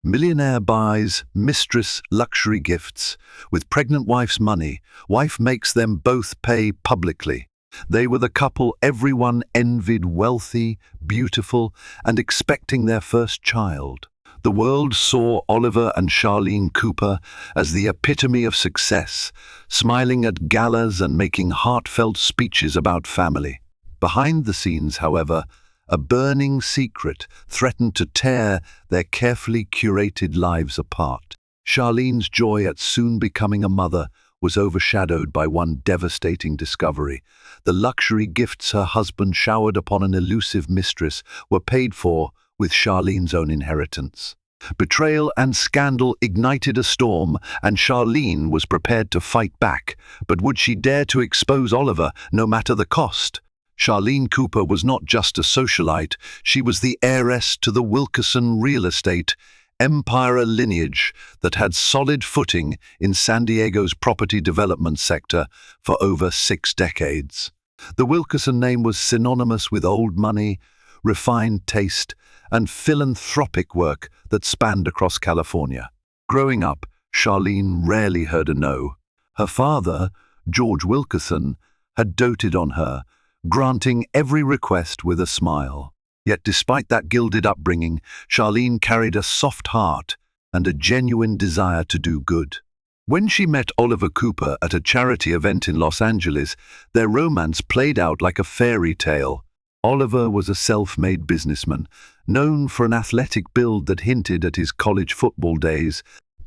Millionaire buys Mistress luxury gifts. With pregnant wife's money, wife makes them both pay publicly. They were the couple everyone envied, wealthy, beautiful, and expecting their first child. The world saw Oliver and Charlene Cooper as the epitome of success, smiling at galas and making heartfelt speeches about family. Behind the scenes, however, a burning secret threatened to tear their carefully curated lives apart. Charlene's joy at soon becoming a mother was overshadowed by one devastating discovery. The luxury gifts her husband showered upon an elusive mistress were paid for with Charlene's own inheritance. Betrayal and scandal ignited a storm, and Charlene was prepared to fight back. But would she dare to expose Oliver, no matter the cost? Charlene Cooper was not just a socialite, she was the heiress to the Wilkerson real estate empire lineage that had solid footing in San Diego's property development sector for over 6 decades. The Wilkerson name was synonymous with old money, refined taste, and philanthropic work that spanned across California. Growing up, Charlene rarely heard a no. Her father, George Wilkerson, had doted on her, granting every request with a smile. Yet despite that gilded upbringing, Charlene carried a soft heart and a genuine desire to do good. When she met Oliver Cooper at a charity event in Los Angeles, their romance played out like a fairy tale. Oliver was a self-made businessman, known for an athletic build that hinted at his college football days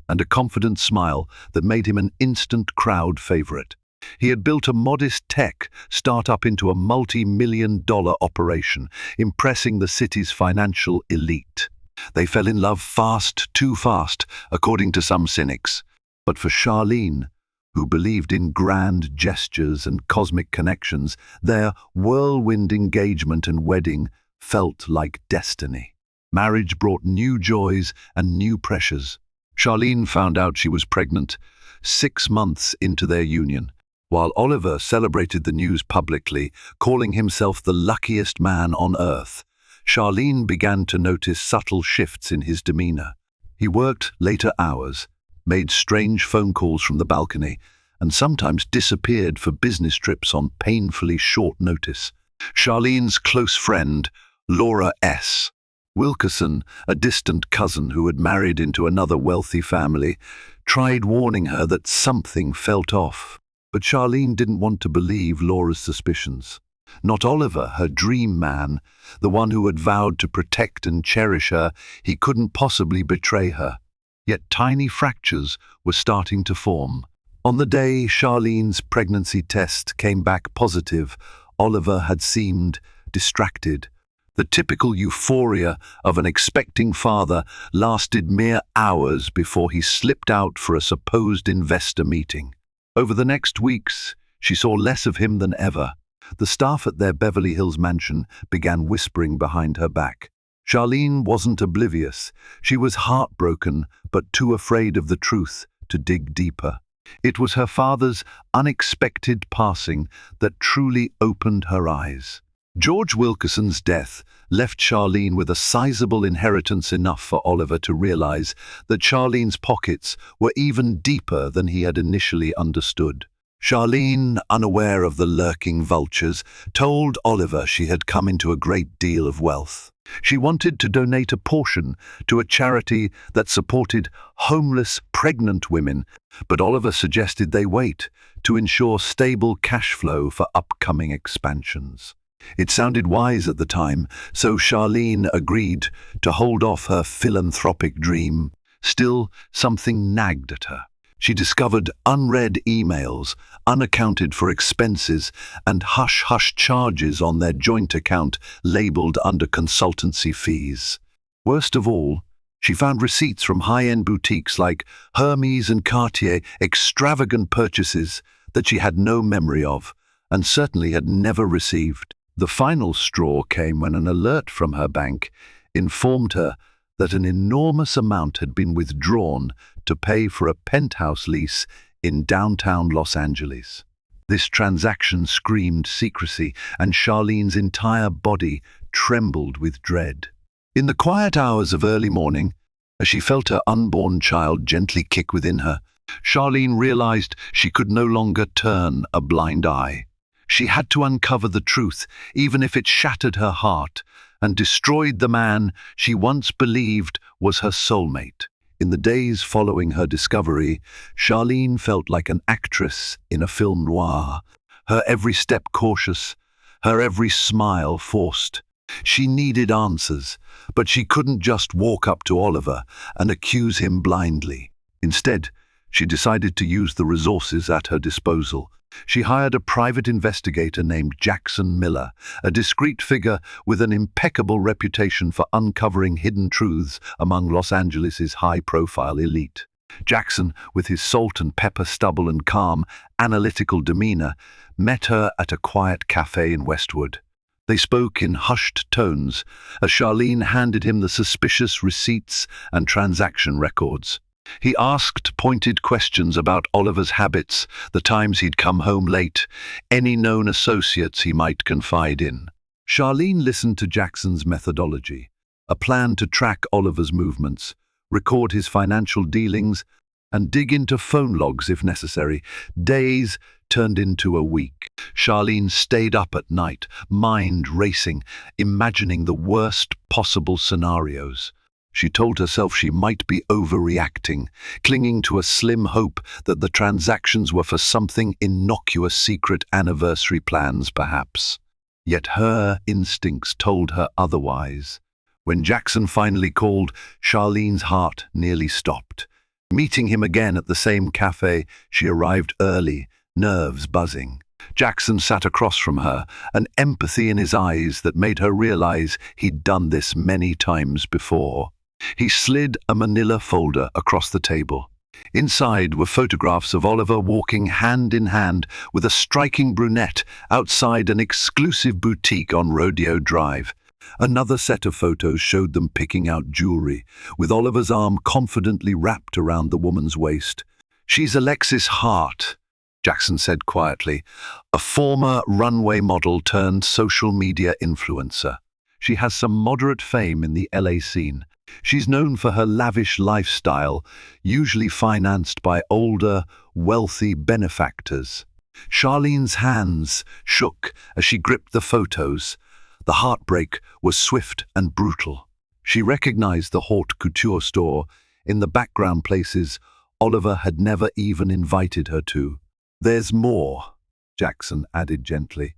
and a confident smile that made him an instant crowd favorite. He had built a modest tech startup into a multi-million-dollar operation, impressing the city's financial elite. They fell in love fast, too fast, according to some cynics. But for Charlene, who believed in grand gestures and cosmic connections, their whirlwind engagement and wedding felt like destiny. Marriage brought new joys and new pressures. Charlene found out she was pregnant 6 months into their union. While Oliver celebrated the news publicly, calling himself the luckiest man on earth, Charlene began to notice subtle shifts in his demeanor. He worked later hours, made strange phone calls from the balcony, and sometimes disappeared for business trips on painfully short notice. Charlene's close friend, Laura S. Wilkerson, a distant cousin who had married into another wealthy family, tried warning her that something felt off. But Charlene didn't want to believe Laura's suspicions. Not Oliver, her dream man, the one who had vowed to protect and cherish her. He couldn't possibly betray her. Yet tiny fractures were starting to form. On the day Charlene's pregnancy test came back positive, Oliver had seemed distracted. The typical euphoria of an expecting father lasted mere hours before he slipped out for a supposed investor meeting. Over the next weeks, she saw less of him than ever. The staff at their Beverly Hills mansion began whispering behind her back. Charlene wasn't oblivious. She was heartbroken, but too afraid of the truth to dig deeper. It was her father's unexpected passing that truly opened her eyes. George Wilkerson's death left Charlene with a sizable inheritance, enough for Oliver to realize that Charlene's pockets were even deeper than he had initially understood. Charlene, unaware of the lurking vultures, told Oliver she had come into a great deal of wealth. She wanted to donate a portion to a charity that supported homeless pregnant women, but Oliver suggested they wait to ensure stable cash flow for upcoming expansions. It sounded wise at the time, so Charlene agreed to hold off her philanthropic dream. Still, something nagged at her. She discovered unread emails, unaccounted for expenses, and hush-hush charges on their joint account labeled under consultancy fees. Worst of all, she found receipts from high-end boutiques like Hermes and Cartier, extravagant purchases that she had no memory of, and certainly had never received. The final straw came when an alert from her bank informed her that an enormous amount had been withdrawn to pay for a penthouse lease in downtown Los Angeles. This transaction screamed secrecy, and Charlene's entire body trembled with dread. In the quiet hours of early morning, As she felt her unborn child gently kick within her, Charlene realized she could no longer turn a blind eye. She had to uncover the truth, even if it shattered her heart and destroyed the man she once believed was her soulmate. In the days following her discovery, Charlene felt like an actress in a film noir, her every step cautious, her every smile forced. She needed answers, but she couldn't just walk up to Oliver and accuse him blindly. Instead, she decided to use the resources at her disposal. She hired a private investigator named Jackson Miller, a discreet figure with an impeccable reputation for uncovering hidden truths among Los Angeles' high-profile elite. Jackson, with his salt and pepper stubble and calm, analytical demeanor, met her at a quiet cafe in Westwood. They spoke in hushed tones as Charlene handed him the suspicious receipts and transaction records. He asked pointed questions about Oliver's habits, the times he'd come home late, any known associates he might confide in. Charlene listened to Jackson's methodology, a plan to track Oliver's movements, record his financial dealings, and dig into phone logs if necessary. Days turned into a week. Charlene stayed up at night, mind racing, imagining the worst possible scenarios. She told herself she might be overreacting, clinging to a slim hope that the transactions were for something innocuous, secret anniversary plans, perhaps. Yet her instincts told her otherwise. When Jackson finally called, Charlene's heart nearly stopped. Meeting him again at the same cafe, she arrived early, nerves buzzing. Jackson sat across from her, an empathy in his eyes that made her realize he'd done this many times before. He slid a manila folder across the table. Inside were photographs of Oliver walking hand in hand with a striking brunette outside an exclusive boutique on Rodeo Drive. Another set of photos showed them picking out jewelry, with Oliver's arm confidently wrapped around the woman's waist. "She's Alexis Hart," Jackson said quietly, "a former runway model turned social media influencer. She has some moderate fame in the LA scene. She's known for her lavish lifestyle, usually financed by older, wealthy benefactors." Charlene's hands shook as she gripped the photos. The heartbreak was swift and brutal. She recognized the haute couture store in the background, places Oliver had never even invited her to. "There's more," Jackson added gently.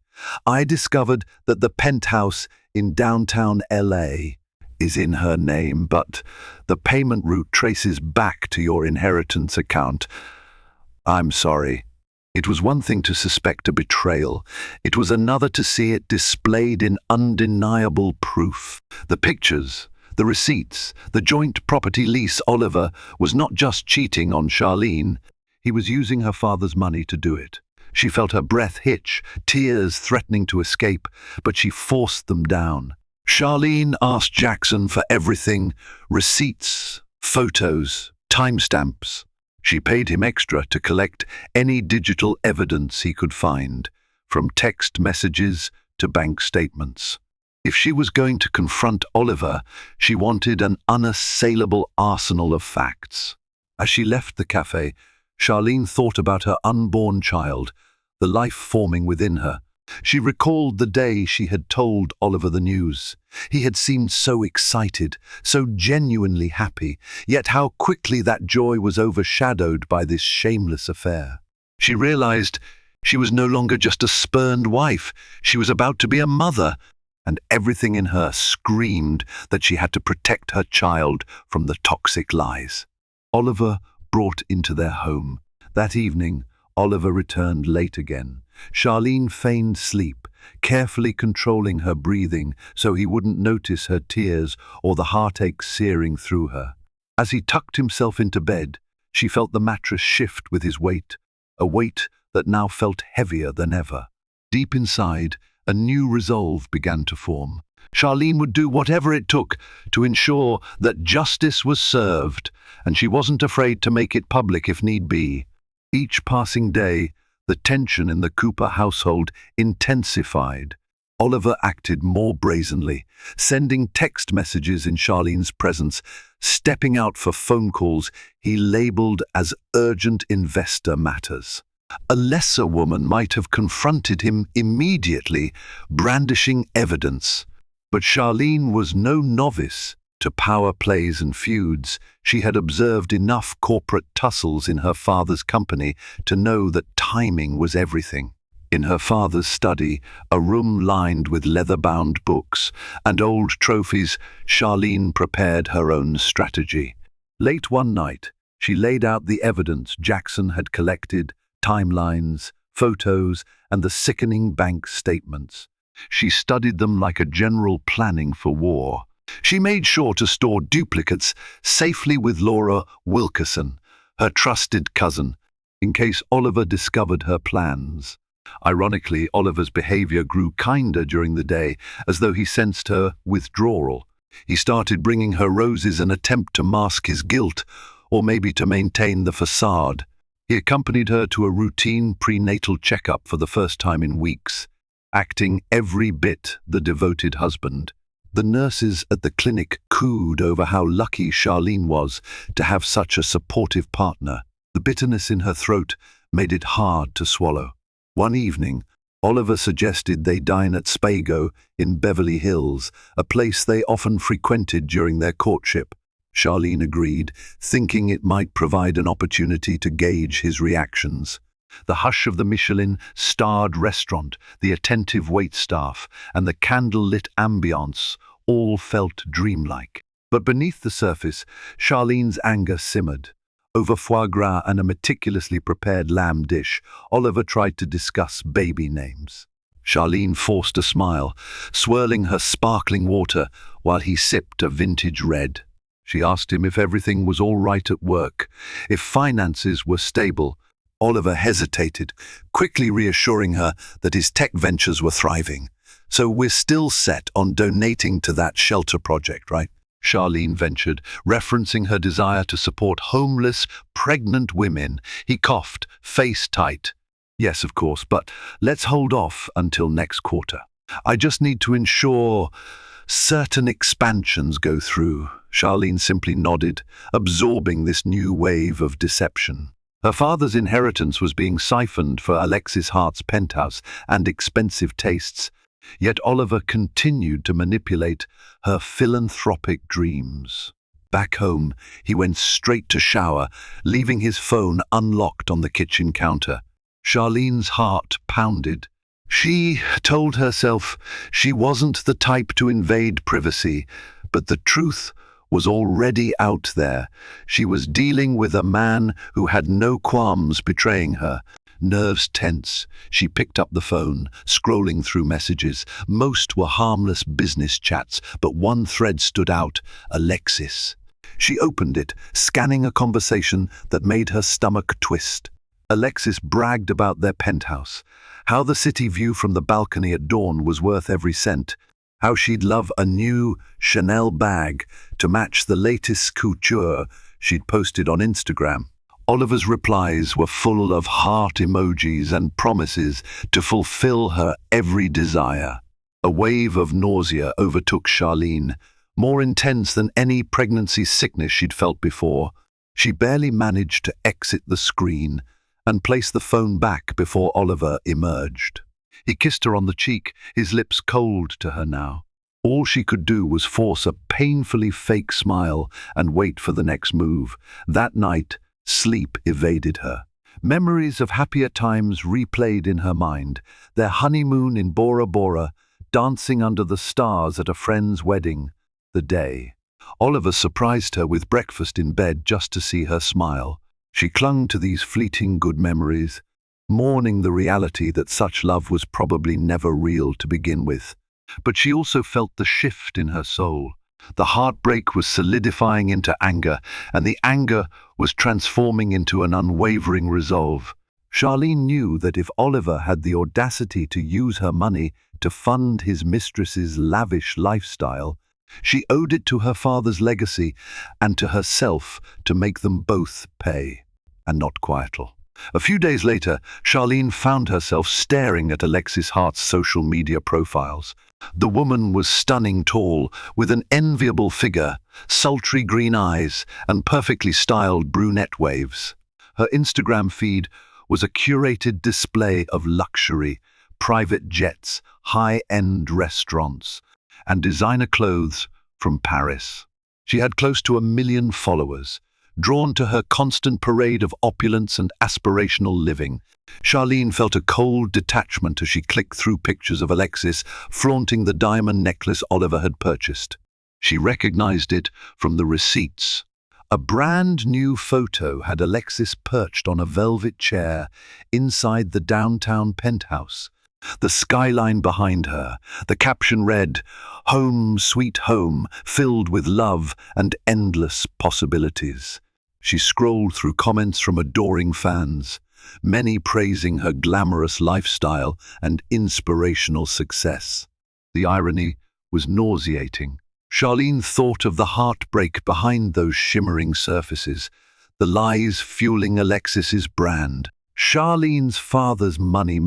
"I discovered that the penthouse in downtown LA is in her name, but the payment route traces back to your inheritance account. I'm sorry. It was one thing to suspect a betrayal. It was another to see it displayed in undeniable proof. The pictures, the receipts, the joint property lease. Oliver was not just cheating on Charlene. He was using her father's money to do it. She felt her breath hitch, tears threatening to escape, but she forced them down. Charlene asked Jackson for everything: receipts, photos, timestamps. She paid him extra to collect any digital evidence he could find, from text messages to bank statements. If she was going to confront Oliver, she wanted an unassailable arsenal of facts. As she left the cafe, Charlene thought about her unborn child, the life forming within her. She recalled the day she had told Oliver the news. He had seemed so excited, so genuinely happy, yet how quickly that joy was overshadowed by this shameless affair. She realized she was no longer just a spurned wife. She was about to be a mother, and everything in her screamed that she had to protect her child from the toxic lies. Oliver brought into their home. That evening, Oliver returned late again. Charlene feigned sleep, carefully controlling her breathing so he wouldn't notice her tears or the heartache searing through her. As he tucked himself into bed, she felt the mattress shift with his weight, a weight that now felt heavier than ever. Deep inside, a new resolve began to form. Charlene would do whatever it took to ensure that justice was served, and she wasn't afraid to make it public if need be. Each passing day, the tension in the Cooper household intensified. Oliver acted more brazenly, sending text messages in Charlene's presence, stepping out for phone calls he labeled as urgent investor matters. A lesser woman might have confronted him immediately, brandishing evidence. But Charlene was no novice to power plays and feuds. She had observed enough corporate tussles in her father's company to know that timing was everything. In her father's study, a room lined with leather-bound books and old trophies, Charlene prepared her own strategy. Late one night, she laid out the evidence Jackson had collected, timelines, photos, and the sickening bank statements. She studied them like a general planning for war. She made sure to store duplicates safely with Laura Wilkerson, her trusted cousin, in case Oliver discovered her plans. Ironically, Oliver's behavior grew kinder during the day, as though he sensed her withdrawal. He started bringing her roses in an attempt to mask his guilt, or maybe to maintain the facade. He accompanied her to a routine prenatal checkup for the first time in weeks, acting every bit the devoted husband. The nurses at the clinic cooed over how lucky Charlene was to have such a supportive partner. The bitterness in her throat made it hard to swallow. One evening, Oliver suggested they dine at Spago in Beverly Hills, a place they often frequented during their courtship. Charlene agreed, thinking it might provide an opportunity to gauge his reactions. The hush of the Michelin-starred restaurant, the attentive waitstaff, and the candle-lit ambiance all felt dreamlike. But beneath the surface, Charlene's anger simmered. Over foie gras and a meticulously prepared lamb dish, Oliver tried to discuss baby names. Charlene forced a smile, swirling her sparkling water while he sipped a vintage red. She asked him if everything was all right at work, if finances were stable. Oliver hesitated, quickly reassuring her that his tech ventures were thriving. "So we're still set on donating to that shelter project, right?" Charlene ventured, referencing her desire to support homeless, pregnant women. He coughed, face tight. "Yes, of course, but let's hold off until next quarter. I just need to ensure certain expansions go through." Charlene simply nodded, absorbing this new wave of deception. Her father's inheritance was being siphoned for Alexis Hart's penthouse and expensive tastes, yet Oliver continued to manipulate her philanthropic dreams. Back home, he went straight to shower, leaving his phone unlocked on the kitchen counter. Charlene's heart pounded. She told herself she wasn't the type to invade privacy, but the truth was already out there. She was dealing with a man who had no qualms betraying her. Nerves tense, she picked up the phone, scrolling through messages. Most were harmless business chats, but one thread stood out: Alexis. She opened it, scanning a conversation that made her stomach twist. Alexis bragged about their penthouse, how the city view from the balcony at dawn was worth every cent, how she'd love a new Chanel bag to match the latest couture she'd posted on Instagram. Oliver's replies were full of heart emojis and promises to fulfill her every desire. A wave of nausea overtook Charlene, more intense than any pregnancy sickness she'd felt before. She barely managed to exit the screen and place the phone back before Oliver emerged. He kissed her on the cheek, his lips cold to her now. All she could do was force a painfully fake smile and wait for the next move. That night, sleep evaded her. Memories of happier times replayed in her mind, their honeymoon in Bora Bora, dancing under the stars at a friend's wedding, the day. Oliver surprised her with breakfast in bed just to see her smile. She clung to these fleeting good memories, mourning the reality that such love was probably never real to begin with. But she also felt the shift in her soul. The heartbreak was solidifying into anger, and the anger was transforming into an unwavering resolve. Charlene knew that if Oliver had the audacity to use her money to fund his mistress's lavish lifestyle, she owed it to her father's legacy and to herself to make them both pay, and not quietly. A few days later, Charlene found herself staring at Alexis Hart's social media profiles. The woman was stunning tall, with an enviable figure, sultry green eyes, and perfectly styled brunette waves. Her Instagram feed was a curated display of luxury, private jets, high-end restaurants, and designer clothes from Paris. She had close to 1 million followers, drawn to her constant parade of opulence and aspirational living. Charlene felt a cold detachment as she clicked through pictures of Alexis flaunting the diamond necklace Oliver had purchased. She recognized it from the receipts. A brand new photo had Alexis perched on a velvet chair inside the downtown penthouse. The skyline behind her, the caption read, "Home, sweet home, filled with love and endless possibilities." She scrolled through comments from adoring fans, many praising her glamorous lifestyle and inspirational success. The irony was nauseating. Charlene thought of the heartbreak behind those shimmering surfaces, the lies fueling Alexis's brand. Charlene's father's money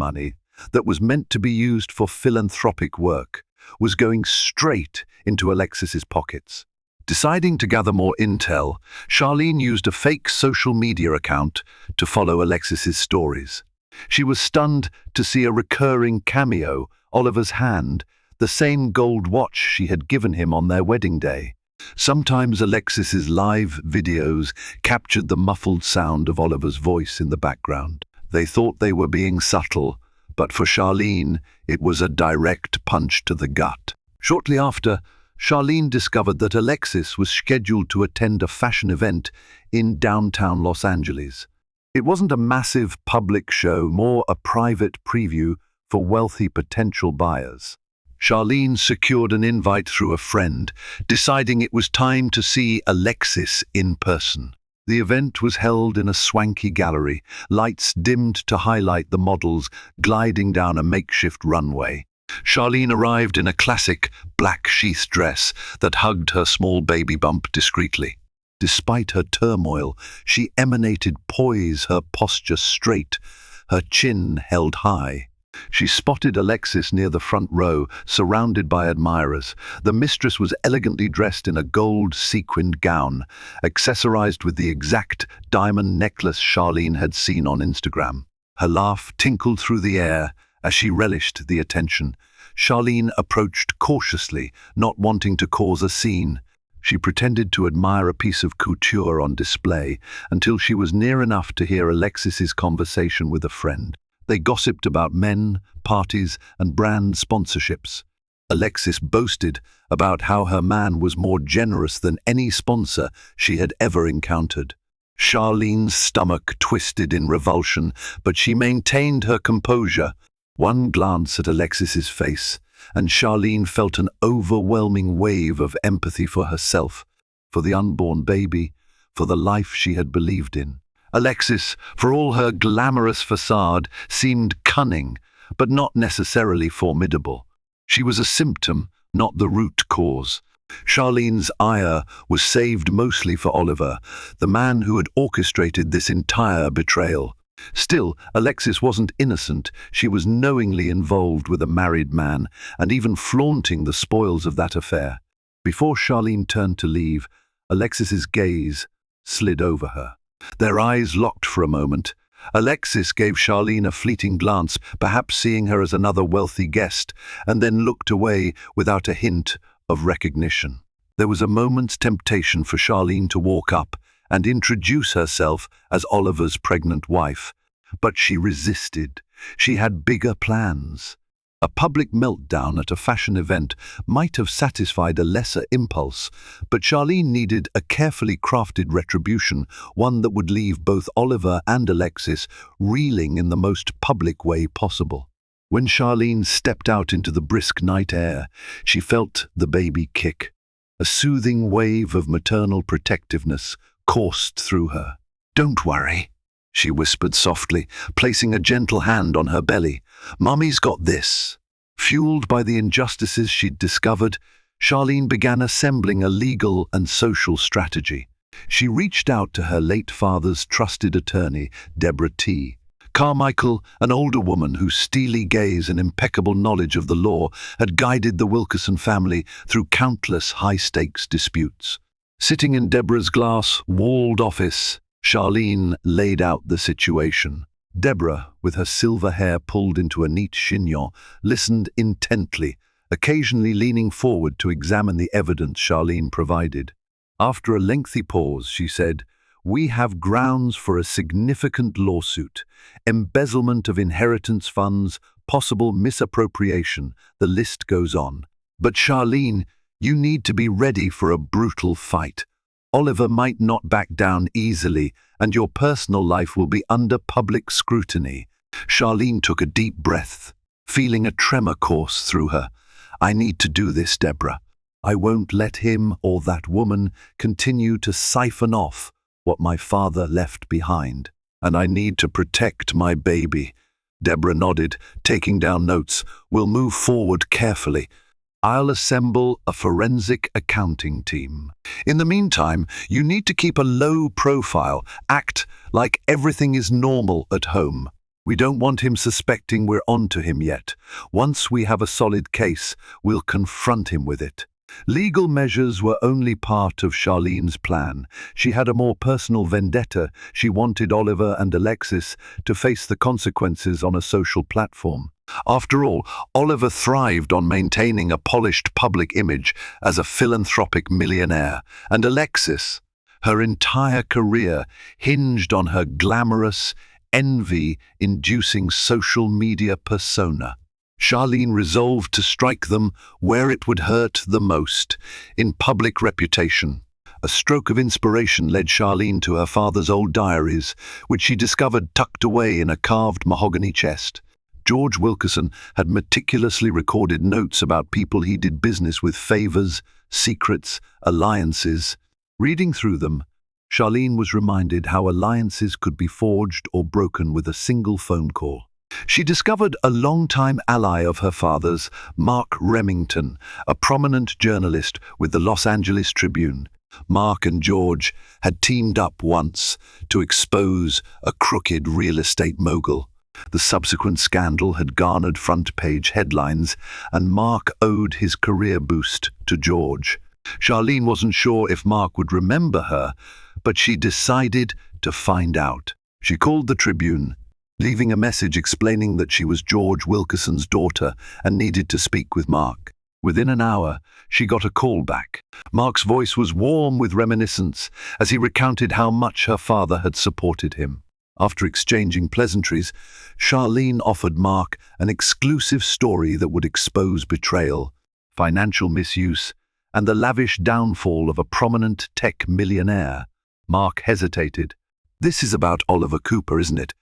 that was meant to be used for philanthropic work was going straight into Alexis's pockets. Deciding to gather more intel, Charlene used a fake social media account to follow Alexis's stories. She was stunned to see a recurring cameo, Oliver's hand, the same gold watch she had given him on their wedding day. Sometimes Alexis's live videos captured the muffled sound of Oliver's voice in the background. They thought they were being subtle, but for Charlene, it was a direct punch to the gut. Shortly after, Charlene discovered that Alexis was scheduled to attend a fashion event in downtown Los Angeles. It wasn't a massive public show, more a private preview for wealthy potential buyers. Charlene secured an invite through a friend, deciding it was time to see Alexis in person. The event was held in a swanky gallery, lights dimmed to highlight the models gliding down a makeshift runway. Charlene arrived in a classic black sheath dress that hugged her small baby bump discreetly. Despite her turmoil, she emanated poise, her posture straight, her chin held high. She spotted Alexis near the front row, surrounded by admirers. The mistress was elegantly dressed in a gold sequined gown, accessorized with the exact diamond necklace Charlene had seen on Instagram. Her laugh tinkled through the air as she relished the attention. Charlene approached cautiously, not wanting to cause a scene. She pretended to admire a piece of couture on display until she was near enough to hear Alexis's conversation with a friend. They gossiped about men, parties, and brand sponsorships. Alexis boasted about how her man was more generous than any sponsor she had ever encountered. Charlene's stomach twisted in revulsion, but she maintained her composure. One glance at Alexis's face, and Charlene felt an overwhelming wave of empathy for herself, for the unborn baby, for the life she had believed in. Alexis, for all her glamorous facade, seemed cunning, but not necessarily formidable. She was a symptom, not the root cause. Charlene's ire was saved mostly for Oliver, the man who had orchestrated this entire betrayal. Still, Alexis wasn't innocent. She was knowingly involved with a married man, and even flaunting the spoils of that affair. Before Charlene turned to leave, Alexis's gaze slid over her. Their eyes locked for a moment. Alexis gave Charlene a fleeting glance, perhaps seeing her as another wealthy guest, and then looked away without a hint of recognition. There was a moment's temptation for Charlene to walk up and introduce herself as Oliver's pregnant wife, but she resisted. She had bigger plans. A public meltdown at a fashion event might have satisfied a lesser impulse, but Charlene needed a carefully crafted retribution, one that would leave both Oliver and Alexis reeling in the most public way possible. When Charlene stepped out into the brisk night air, she felt the baby kick. A soothing wave of maternal protectiveness coursed through her. "Don't worry," she whispered softly, placing a gentle hand on her belly. "Mummy's got this." Fueled by the injustices she'd discovered, Charlene began assembling a legal and social strategy. She reached out to her late father's trusted attorney, Deborah T. Carmichael, an older woman whose steely gaze and impeccable knowledge of the law had guided the Wilkerson family through countless high-stakes disputes. Sitting in Deborah's glass-walled office, Charlene laid out the situation. Deborah, with her silver hair pulled into a neat chignon, listened intently, occasionally leaning forward to examine the evidence Charlene provided. After a lengthy pause, she said, "We have grounds for a significant lawsuit, embezzlement of inheritance funds, possible misappropriation, the list goes on. But Charlene, you need to be ready for a brutal fight. Oliver might not back down easily, and your personal life will be under public scrutiny." Charlene took a deep breath, feeling a tremor course through her. "I need to do this, Deborah. I won't let him or that woman continue to siphon off what my father left behind. And I need to protect my baby." Deborah nodded, taking down notes. "We'll move forward carefully. I'll assemble a forensic accounting team. In the meantime, you need to keep a low profile, act like everything is normal at home. We don't want him suspecting we're onto him yet. Once we have a solid case, we'll confront him with it." Legal measures were only part of Charlene's plan. She had a more personal vendetta. She wanted Oliver and Alexis to face the consequences on a social platform. After all, Oliver thrived on maintaining a polished public image as a philanthropic millionaire, and Alexis, her entire career hinged on her glamorous, envy-inducing social media persona. Charlene resolved to strike them where it would hurt the most, in public reputation. A stroke of inspiration led Charlene to her father's old diaries, which she discovered tucked away in a carved mahogany chest. George Wilkerson had meticulously recorded notes about people he did business with, favors, secrets, alliances. Reading through them, Charlene was reminded how alliances could be forged or broken with a single phone call. She discovered a longtime ally of her father's, Mark Remington, a prominent journalist with the Los Angeles Tribune. Mark and George had teamed up once to expose a crooked real estate mogul. The subsequent scandal had garnered front-page headlines, and Mark owed his career boost to George. Charlene wasn't sure if Mark would remember her, but she decided to find out. She called the Tribune, leaving a message explaining that she was George Wilkerson's daughter and needed to speak with Mark. Within an hour, she got a call back. Mark's voice was warm with reminiscence as he recounted how much her father had supported him. After exchanging pleasantries, Charlene offered Mark an exclusive story that would expose betrayal, financial misuse, and the lavish downfall of a prominent tech millionaire. Mark hesitated. "This is about Oliver Cooper, isn't it?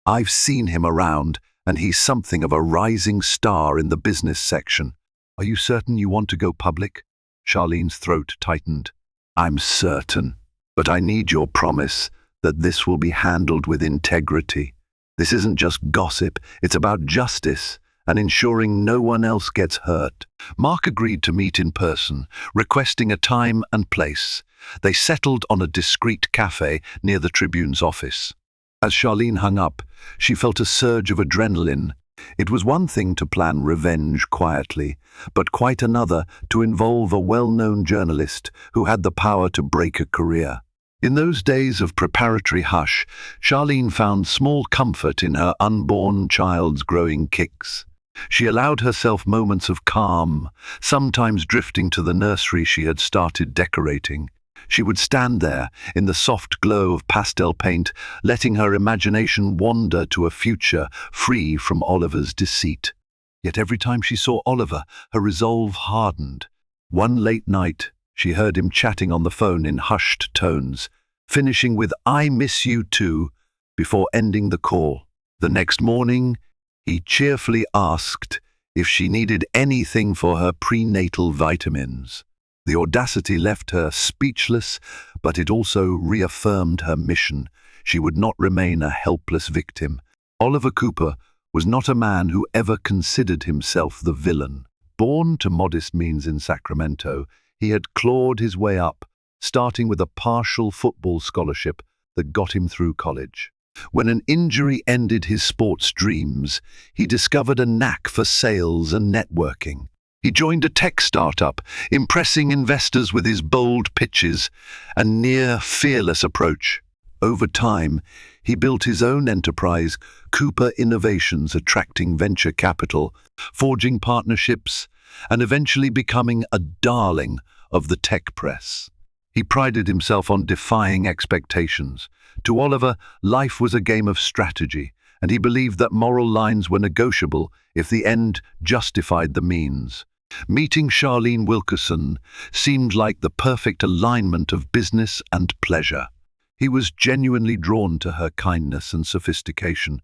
I've seen him around, and he's something of a rising star in the business section. Are you certain you want to go public?" Charlene's throat tightened. "I'm certain, but I need your promise that this will be handled with integrity. This isn't just gossip, it's about justice and ensuring no one else gets hurt." Mark agreed to meet in person, requesting a time and place. They settled on a discreet cafe near the Tribune's office. As Charlene hung up, she felt a surge of adrenaline. It was one thing to plan revenge quietly, but quite another to involve a well-known journalist who had the power to break a career. In those days of preparatory hush, Charlene found small comfort in her unborn child's growing kicks. She allowed herself moments of calm, sometimes drifting to the nursery she had started decorating. She would stand there, in the soft glow of pastel paint, letting her imagination wander to a future free from Oliver's deceit. Yet every time she saw Oliver, her resolve hardened. One late night, she heard him chatting on the phone in hushed tones, finishing with "I miss you too," before ending the call. The next morning, he cheerfully asked if she needed anything for her prenatal vitamins. The audacity left her speechless, but it also reaffirmed her mission. She would not remain a helpless victim. Oliver Cooper was not a man who ever considered himself the villain. Born to modest means in Sacramento, he had clawed his way up, starting with a partial football scholarship that got him through college. When an injury ended his sports dreams, he discovered a knack for sales and networking. He joined a tech startup, impressing investors with his bold pitches and near-fearless approach. Over time, he built his own enterprise, Cooper Innovations, attracting venture capital, forging partnerships, and eventually becoming a darling of the tech press. He prided himself on defying expectations. To Oliver, life was a game of strategy, and he believed that moral lines were negotiable if the end justified the means. Meeting Charlene Wilkerson seemed like the perfect alignment of business and pleasure. He was genuinely drawn to her kindness and sophistication,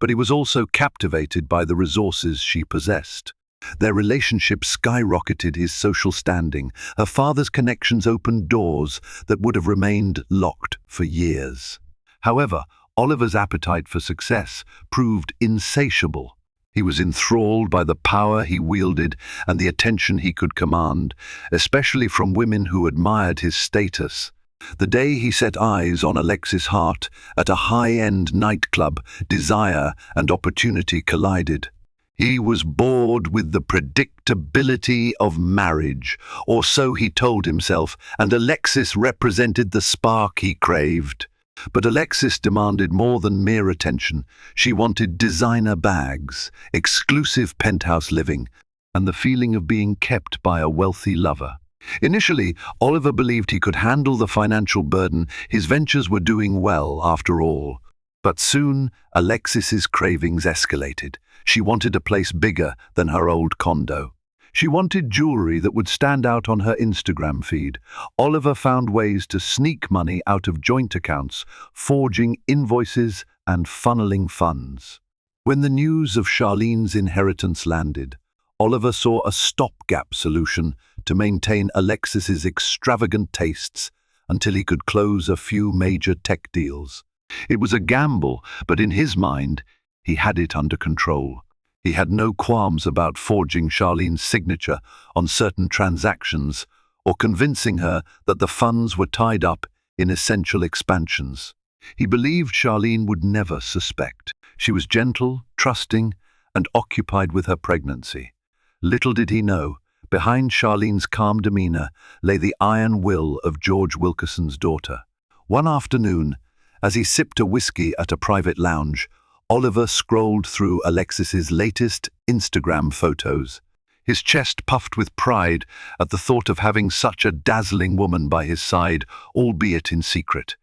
but he was also captivated by the resources she possessed. Their relationship skyrocketed his social standing. Her father's connections opened doors that would have remained locked for years. However, Oliver's appetite for success proved insatiable. He was enthralled by the power he wielded and the attention he could command, especially from women who admired his status. The day he set eyes on Alexis Hart at a high-end nightclub, desire and opportunity collided. He was bored with the predictability of marriage, or so he told himself, and Alexis represented the spark he craved. But Alexis demanded more than mere attention. She wanted designer bags, exclusive penthouse living, and the feeling of being kept by a wealthy lover. Initially, Oliver believed he could handle the financial burden. His ventures were doing well, after all. But soon, Alexis's cravings escalated. She wanted a place bigger than her old condo. She wanted jewelry that would stand out on her Instagram feed. Oliver found ways to sneak money out of joint accounts, forging invoices and funneling funds. When the news of Charlene's inheritance landed, Oliver saw a stopgap solution to maintain Alexis's extravagant tastes until he could close a few major tech deals. It was a gamble, but in his mind, he had it under control. He had no qualms about forging Charlene's signature on certain transactions or convincing her that the funds were tied up in essential expansions. He believed Charlene would never suspect. She was gentle, trusting, and occupied with her pregnancy. Little did he know, behind Charlene's calm demeanor lay the iron will of George Wilkerson's daughter. One afternoon, as he sipped a whiskey at a private lounge, Oliver scrolled through Alexis's latest Instagram photos. His chest puffed with pride at the thought of having such a dazzling woman by his side, albeit in secret.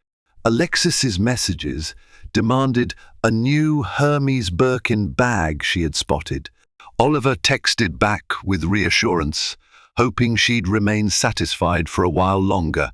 Alexis's messages demanded a new Hermes Birkin bag she had spotted. Oliver texted back with reassurance, hoping she'd remain satisfied for a while longer.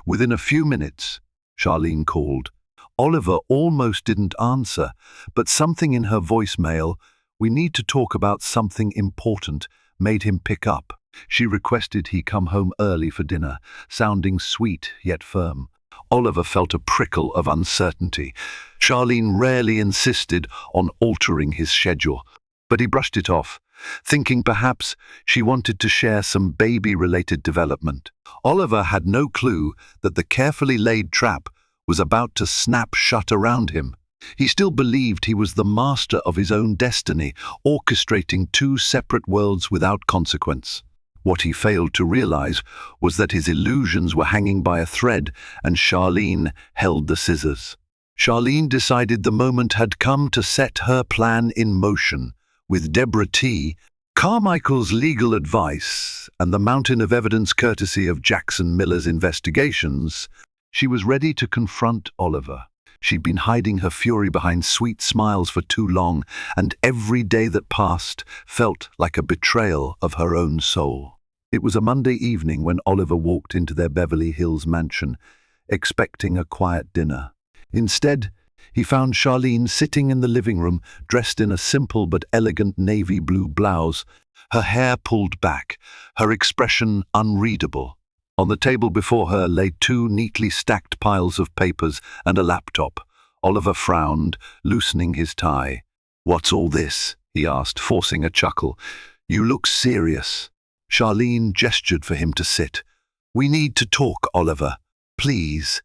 Within a few minutes, Charlene called. Oliver almost didn't answer, but something in her voicemail, "We need to talk about something important," made him pick up. She requested he come home early for dinner, sounding sweet yet firm. Oliver felt a prickle of uncertainty. Charlene rarely insisted on altering his schedule, but he brushed it off, thinking perhaps she wanted to share some baby-related development. Oliver had no clue that the carefully laid trap was about to snap shut around him. He still believed he was the master of his own destiny, orchestrating two separate worlds without consequence. What he failed to realize was that his illusions were hanging by a thread, and Charlene held the scissors. Charlene decided the moment had come to set her plan in motion. With Deborah T., Carmichael's legal advice, and the mountain of evidence courtesy of Jackson Miller's investigations, she was ready to confront Oliver. She'd been hiding her fury behind sweet smiles for too long, and every day that passed felt like a betrayal of her own soul. It was a Monday evening when Oliver walked into their Beverly Hills mansion, expecting a quiet dinner. Instead, he found Charlene sitting in the living room, dressed in a simple but elegant navy blue blouse, her hair pulled back, her expression unreadable. On the table before her lay two neatly stacked piles of papers and a laptop. Oliver frowned, loosening his tie. "What's all this?" he asked, forcing a chuckle. "You look serious." Charlene gestured for him to sit. "We need to talk, Oliver." Please,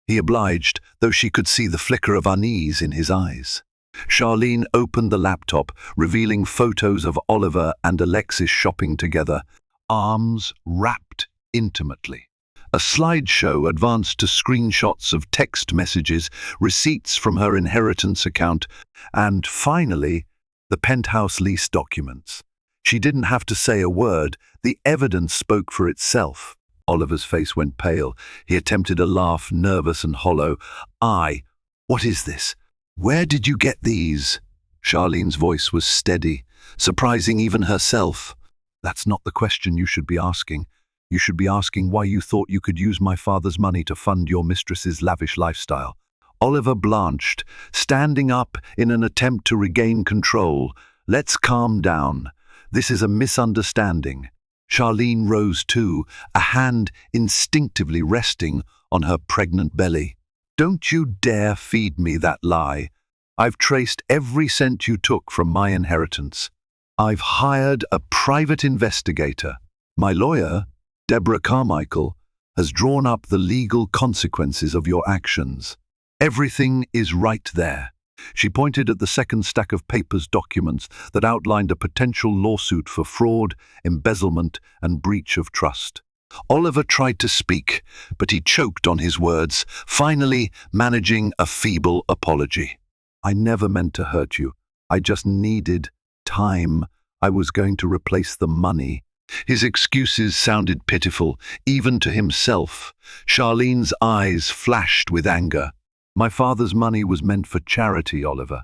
he obliged, though she could see the flicker of unease in his eyes. Charlene opened the laptop, revealing photos of Oliver and Alexis shopping together, arms wrapped intimately. A slideshow advanced to screenshots of text messages, receipts from her inheritance account, and, finally, the penthouse lease documents. She didn't have to say a word. The evidence spoke for itself. Oliver's face went pale. He attempted a laugh, nervous and hollow. What is this? Where did you get these? Charlene's voice was steady, surprising even herself. That's not the question you should be asking. You should be asking why you thought you could use my father's money to fund your mistress's lavish lifestyle. Oliver blanched, standing up in an attempt to regain control. Let's calm down. This is a misunderstanding. Charlene rose too, a hand instinctively resting on her pregnant belly. Don't you dare feed me that lie. I've traced every cent you took from my inheritance. I've hired a private investigator. My lawyer, Deborah Carmichael, has drawn up the legal consequences of your actions. Everything is right there. She pointed at the second stack of documents that outlined a potential lawsuit for fraud, embezzlement, and breach of trust. Oliver tried to speak, but he choked on his words, finally managing a feeble apology. I never meant to hurt you. I just needed time. I was going to replace the money. His excuses sounded pitiful, even to himself. Charlene's eyes flashed with anger. My father's money was meant for charity, Oliver.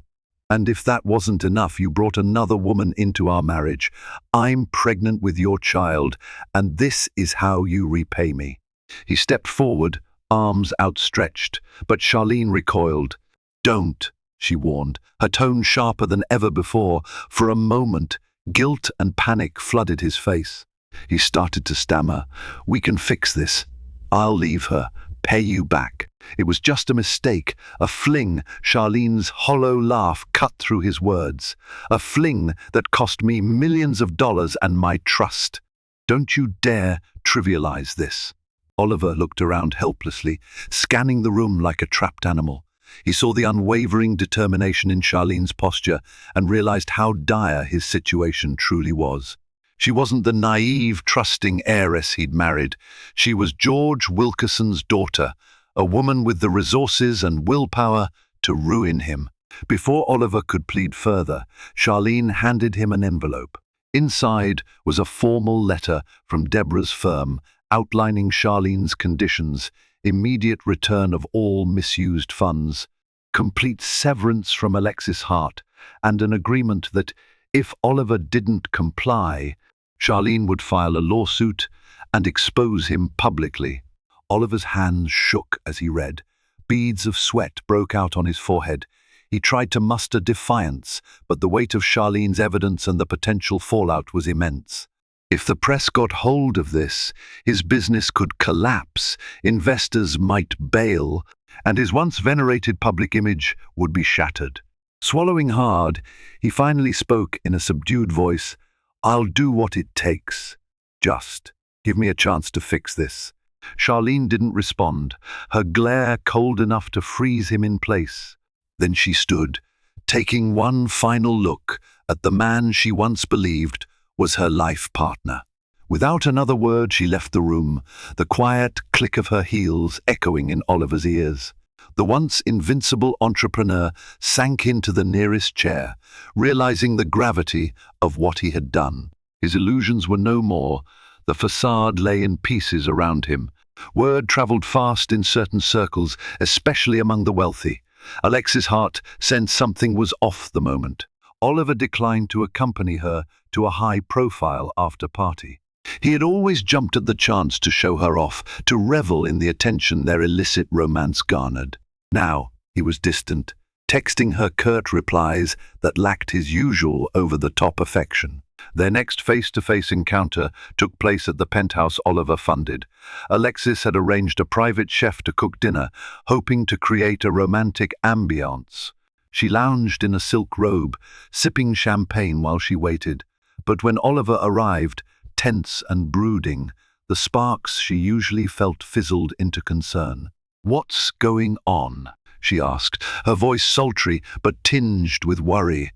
And if that wasn't enough, you brought another woman into our marriage. I'm pregnant with your child, and this is how you repay me. He stepped forward, arms outstretched, but Charlene recoiled. Don't, she warned, her tone sharper than ever before. For a moment, guilt and panic flooded his face. He started to stammer. We can fix this. I'll leave her, pay you back. It was just a mistake, a fling. Charlene's hollow laugh cut through his words. A fling that cost me millions of dollars and my trust. Don't you dare trivialize this. Oliver looked around helplessly, scanning the room like a trapped animal. He saw the unwavering determination in Charlene's posture and realized how dire his situation truly was. She wasn't the naive, trusting heiress he'd married. She was George Wilkerson's daughter, a woman with the resources and willpower to ruin him. Before Oliver could plead further, Charlene handed him an envelope. Inside was a formal letter from Deborah's firm outlining Charlene's conditions: immediate return of all misused funds, complete severance from Alexis Hart, and an agreement that, if Oliver didn't comply, Charlene would file a lawsuit and expose him publicly. Oliver's hands shook as he read. Beads of sweat broke out on his forehead. He tried to muster defiance, but the weight of Charlene's evidence and the potential fallout was immense. If the press got hold of this, his business could collapse, investors might bail, and his once venerated public image would be shattered. Swallowing hard, he finally spoke in a subdued voice. I'll do what it takes. Just give me a chance to fix this. Charlene didn't respond, her glare cold enough to freeze him in place. Then she stood, taking one final look at the man she once believed was her life partner. Without another word, she left the room, the quiet click of her heels echoing in Oliver's ears. The once invincible entrepreneur sank into the nearest chair, realizing the gravity of what he had done. His illusions were no more. The facade lay in pieces around him. Word traveled fast in certain circles, especially among the wealthy. Alexis Hart sensed something was off the moment. Oliver declined to accompany her to a high-profile after-party. He had always jumped at the chance to show her off, to revel in the attention their illicit romance garnered. Now he was distant, texting her curt replies that lacked his usual over-the-top affection. Their next face-to-face encounter took place at the penthouse Oliver funded. Alexis had arranged a private chef to cook dinner, hoping to create a romantic ambiance. She lounged in a silk robe, sipping champagne while she waited. But when Oliver arrived, tense and brooding, The sparks she usually felt fizzled into concern. "What's going on?" she asked, her voice sultry but tinged with worry.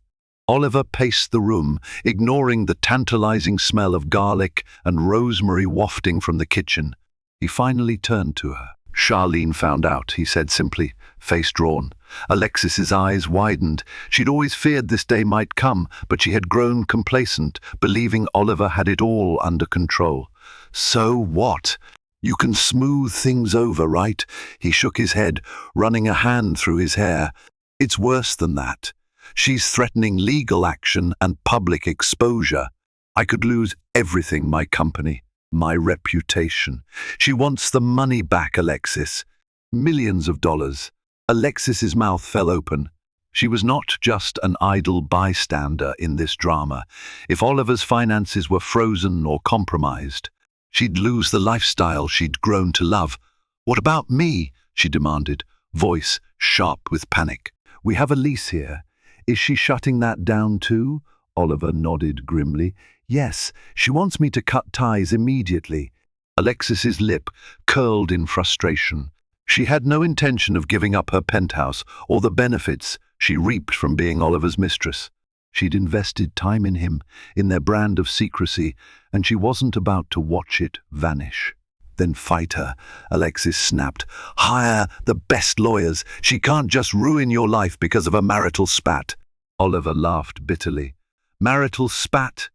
Oliver paced the room, ignoring the tantalizing smell of garlic and rosemary wafting from the kitchen. He finally turned to her. "Charlene found out," he said simply, face drawn. Alexis's eyes widened. She'd always feared this day might come, but she had grown complacent, believing Oliver had it all under control. "So what? You can smooth things over, right?" He shook his head, running a hand through his hair. "It's worse than that. She's threatening legal action and public exposure. I could lose everything, my company, my reputation. She wants the money back, Alexis. Millions of dollars." Alexis's mouth fell open. She was not just an idle bystander in this drama. If Oliver's finances were frozen or compromised, she'd lose the lifestyle she'd grown to love. "What about me?" she demanded, voice sharp with panic. "We have a lease here. Is she shutting that down too?" Oliver nodded grimly. "Yes, she wants me to cut ties immediately." Alexis's lip curled in frustration. She had no intention of giving up her penthouse or the benefits she reaped from being Oliver's mistress. She'd invested time in him, in their brand of secrecy, and she wasn't about to watch it vanish. "Then fight her," Alexis snapped. "Hire the best lawyers. She can't just ruin your life because of a marital spat." Oliver laughed bitterly. "Marital spat?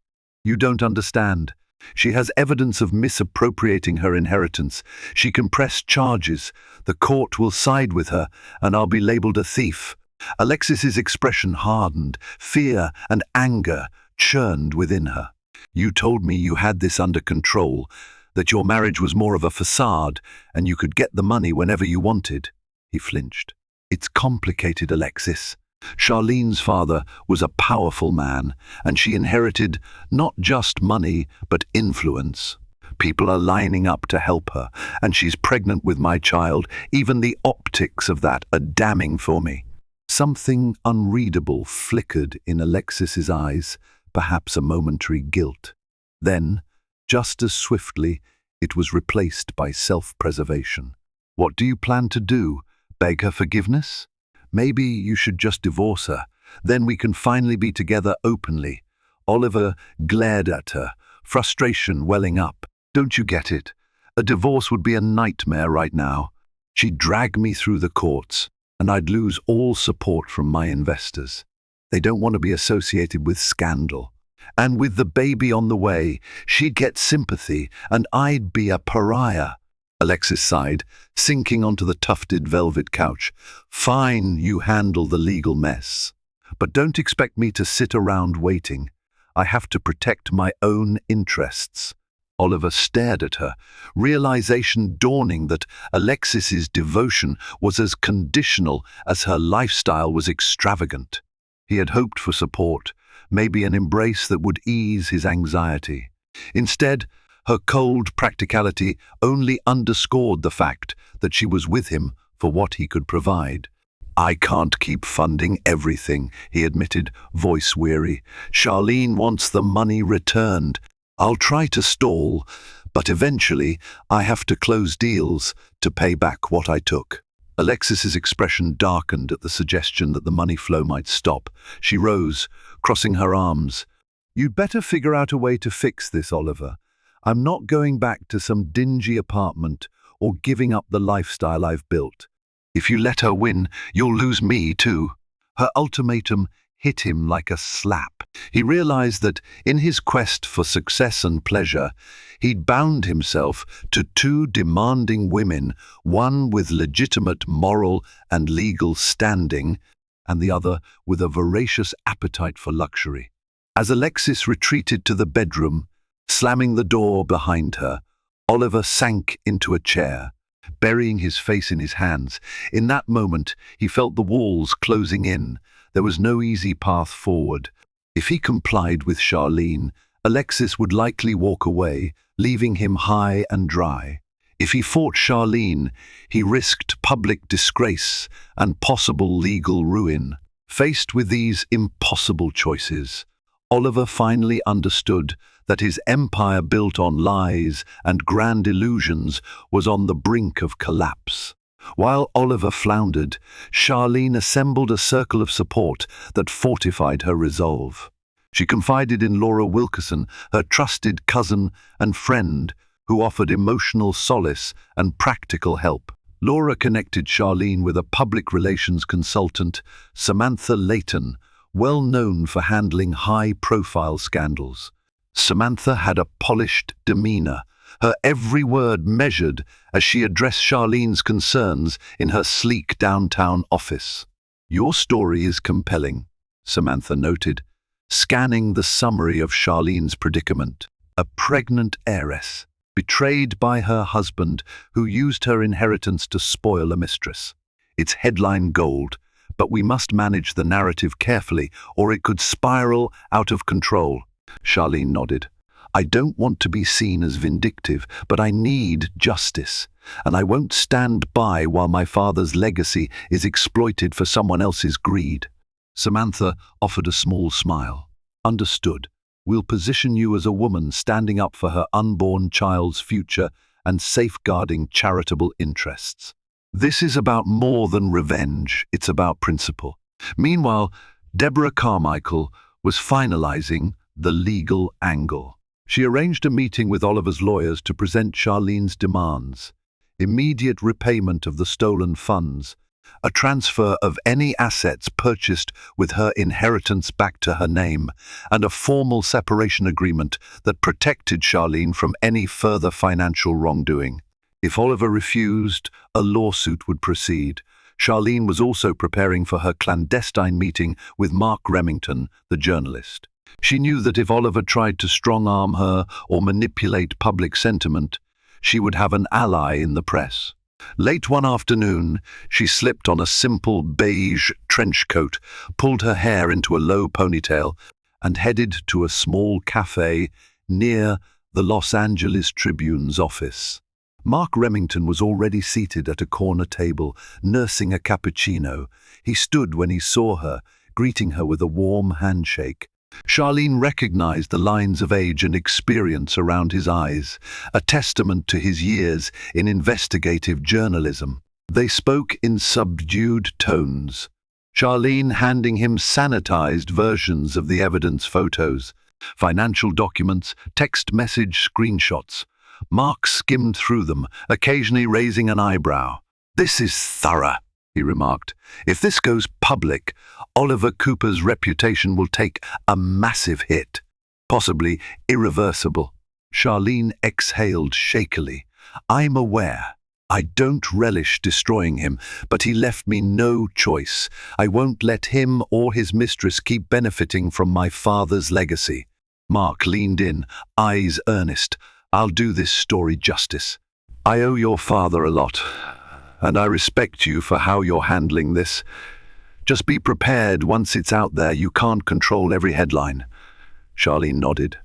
You don't understand. She has evidence of misappropriating her inheritance. She can press charges. The court will side with her, and I'll be labeled a thief." Alexis's expression hardened. Fear and anger churned within her. "You told me you had this under control, that your marriage was more of a facade, and you could get the money whenever you wanted." He flinched. "It's complicated, Alexis. Charlene's father was a powerful man, and she inherited not just money, but influence. People are lining up to help her, and she's pregnant with my child. Even the optics of that are damning for me." Something unreadable flickered in Alexis's eyes, perhaps a momentary guilt. Then, just as swiftly, it was replaced by self-preservation. "What do you plan to do? Beg her forgiveness? Maybe you should just divorce her. Then we can finally be together openly." Oliver glared at her, frustration welling up. "Don't you get it? A divorce would be a nightmare right now. She'd drag me through the courts, and I'd lose all support from my investors. They don't want to be associated with scandal. And with the baby on the way, she'd get sympathy, and I'd be a pariah." Alexis sighed, sinking onto the tufted velvet couch. "Fine, you handle the legal mess. But don't expect me to sit around waiting. I have to protect my own interests." Oliver stared at her, realization dawning that Alexis's devotion was as conditional as her lifestyle was extravagant. He had hoped for support, maybe an embrace that would ease his anxiety. Instead, her cold practicality only underscored the fact that she was with him for what he could provide. "I can't keep funding everything," he admitted, voice weary. "Charlene wants the money returned. I'll try to stall, but eventually I have to close deals to pay back what I took." Alexis's expression darkened at the suggestion that the money flow might stop. She rose, crossing her arms. "You'd better figure out a way to fix this, Oliver. I'm not going back to some dingy apartment or giving up the lifestyle I've built. If you let her win, you'll lose me too." Her ultimatum hit him like a slap. He realized that in his quest for success and pleasure, he'd bound himself to two demanding women, one with legitimate moral and legal standing, and the other with a voracious appetite for luxury. As Alexis retreated to the bedroom, slamming the door behind her, Oliver sank into a chair, burying his face in his hands. In that moment, he felt the walls closing in. There was no easy path forward. If he complied with Charlene, Alexis would likely walk away, leaving him high and dry. If he fought Charlene, he risked public disgrace and possible legal ruin. Faced with these impossible choices, Oliver finally understood that his empire built on lies and grand illusions was on the brink of collapse. While Oliver floundered, Charlene assembled a circle of support that fortified her resolve. She confided in Laura Wilkerson, her trusted cousin and friend, who offered emotional solace and practical help. Laura connected Charlene with a public relations consultant, Samantha Layton, well known for handling high-profile scandals. Samantha had a polished demeanor, her every word measured as she addressed Charlene's concerns in her sleek downtown office. "Your story is compelling," Samantha noted, scanning the summary of Charlene's predicament. A pregnant heiress, betrayed by her husband, who used her inheritance to spoil a mistress. It's headline gold, but we must manage the narrative carefully, or it could spiral out of control. Charlene nodded. "I don't want to be seen as vindictive, but I need justice, and I won't stand by while my father's legacy is exploited for someone else's greed." Samantha offered a small smile. "Understood. We'll position you as a woman standing up for her unborn child's future and safeguarding charitable interests. This is about more than revenge, it's about principle." Meanwhile, Deborah Carmichael was finalizing the legal angle. She arranged a meeting with Oliver's lawyers to present Charlene's demands: immediate repayment of the stolen funds, a transfer of any assets purchased with her inheritance back to her name, and a formal separation agreement that protected Charlene from any further financial wrongdoing. If Oliver refused, a lawsuit would proceed. Charlene was also preparing for her clandestine meeting with Mark Remington, the journalist. She knew that if Oliver tried to strong-arm her or manipulate public sentiment, she would have an ally in the press. Late one afternoon, she slipped on a simple beige trench coat, pulled her hair into a low ponytail, and headed to a small cafe near the Los Angeles Tribune's office. Mark Remington was already seated at a corner table, nursing a cappuccino. He stood when he saw her, greeting her with a warm handshake. Charlene recognized the lines of age and experience around his eyes, a testament to his years in investigative journalism. They spoke in subdued tones, Charlene handing him sanitized versions of the evidence photos, financial documents, text message screenshots. Mark skimmed through them, occasionally raising an eyebrow. "This is thorough," he remarked. "If this goes public, Oliver Cooper's reputation will take a massive hit, possibly irreversible." Charlene exhaled shakily. "I'm aware. I don't relish destroying him, but he left me no choice. I won't let him or his mistress keep benefiting from my father's legacy." Mark leaned in, eyes earnest. "I'll do this story justice. I owe your father a lot, and I respect you for how you're handling this. Just be prepared. Once it's out there, you can't control every headline." Charlene nodded.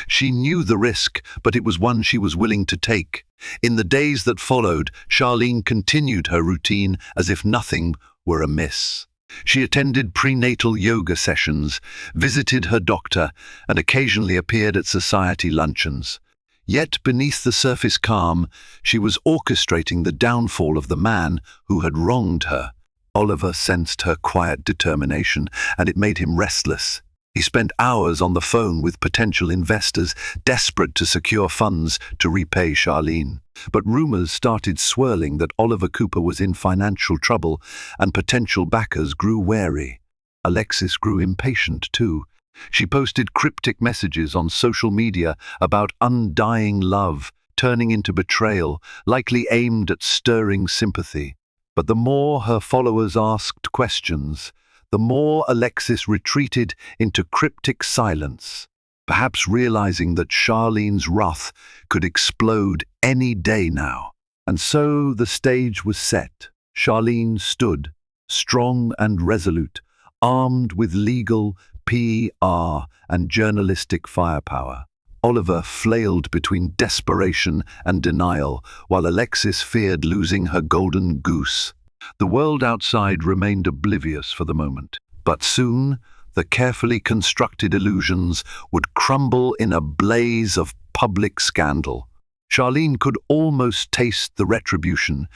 She knew the risk, but it was one she was willing to take. In the days that followed, Charlene continued her routine as if nothing were amiss. She attended prenatal yoga sessions, visited her doctor, and occasionally appeared at society luncheons. Yet beneath the surface calm, she was orchestrating the downfall of the man who had wronged her. Oliver sensed her quiet determination, and it made him restless. He spent hours on the phone with potential investors, desperate to secure funds to repay Charlene. But rumors started swirling that Oliver Cooper was in financial trouble, and potential backers grew wary. Alexis grew impatient too. She posted cryptic messages on social media about undying love, turning into betrayal, likely aimed at stirring sympathy. But the more her followers asked questions, the more Alexis retreated into cryptic silence, perhaps realizing that Charlene's wrath could explode any day now. And so the stage was set. Charlene stood, strong and resolute, armed with legal, PR, and journalistic firepower. Oliver flailed between desperation and denial, while Alexis feared losing her golden goose. The world outside remained oblivious for the moment, but soon the carefully constructed illusions would crumble in a blaze of public scandal. Charlene could almost taste the retribution,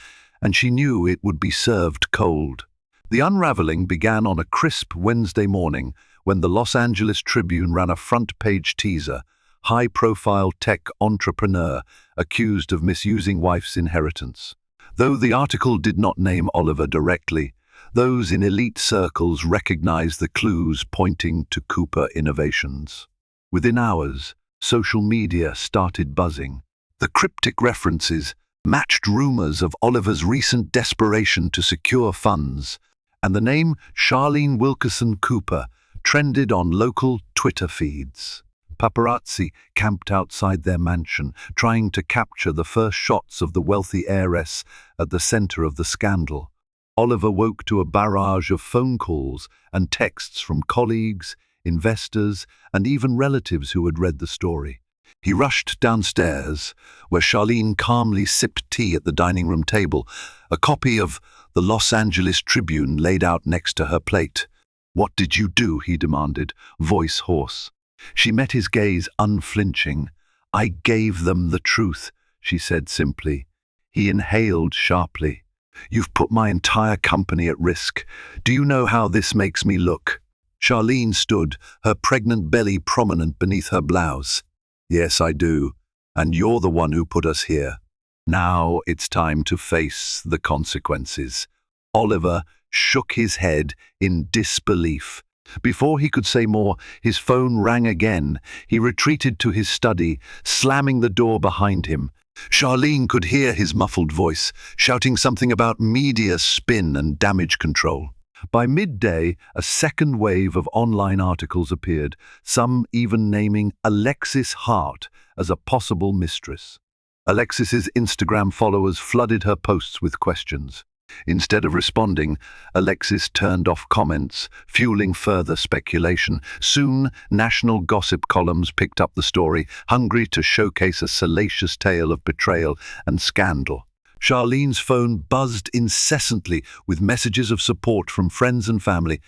and she knew it would be served cold. The unraveling began on a crisp Wednesday morning when the Los Angeles Tribune ran a front-page teaser: high-profile tech entrepreneur accused of misusing wife's inheritance. Though the article did not name Oliver directly, those in elite circles recognized the clues pointing to Cooper innovations. Within hours, social media started buzzing. The cryptic references matched rumors of Oliver's recent desperation to secure funds, and the name Charlene Wilkerson Cooper trended on local Twitter feeds. Paparazzi camped outside their mansion, trying to capture the first shots of the wealthy heiress at the center of the scandal. Oliver woke to a barrage of phone calls and texts from colleagues, investors, and even relatives who had read the story. He rushed downstairs, where Charlene calmly sipped tea at the dining room table, a copy of the Los Angeles Tribune laid out next to her plate. "What did you do?" he demanded, voice hoarse. She met his gaze unflinching. "I gave them the truth," she said simply. He inhaled sharply. "You've put my entire company at risk. Do you know how this makes me look?" Charlene stood, her pregnant belly prominent beneath her blouse. "Yes, I do. And you're the one who put us here. Now it's time to face the consequences." Oliver shook his head in disbelief. Before he could say more, his phone rang again. He retreated to his study, slamming the door behind him. Charlene could hear his muffled voice, shouting something about media spin and damage control. By midday, a second wave of online articles appeared, some even naming Alexis Hart as a possible mistress. Alexis's Instagram followers flooded her posts with questions. Instead of responding, Alexis turned off comments, fueling further speculation. Soon, national gossip columns picked up the story, hungry to showcase a salacious tale of betrayal and scandal. Charlene's phone buzzed incessantly with messages of support from friends and family,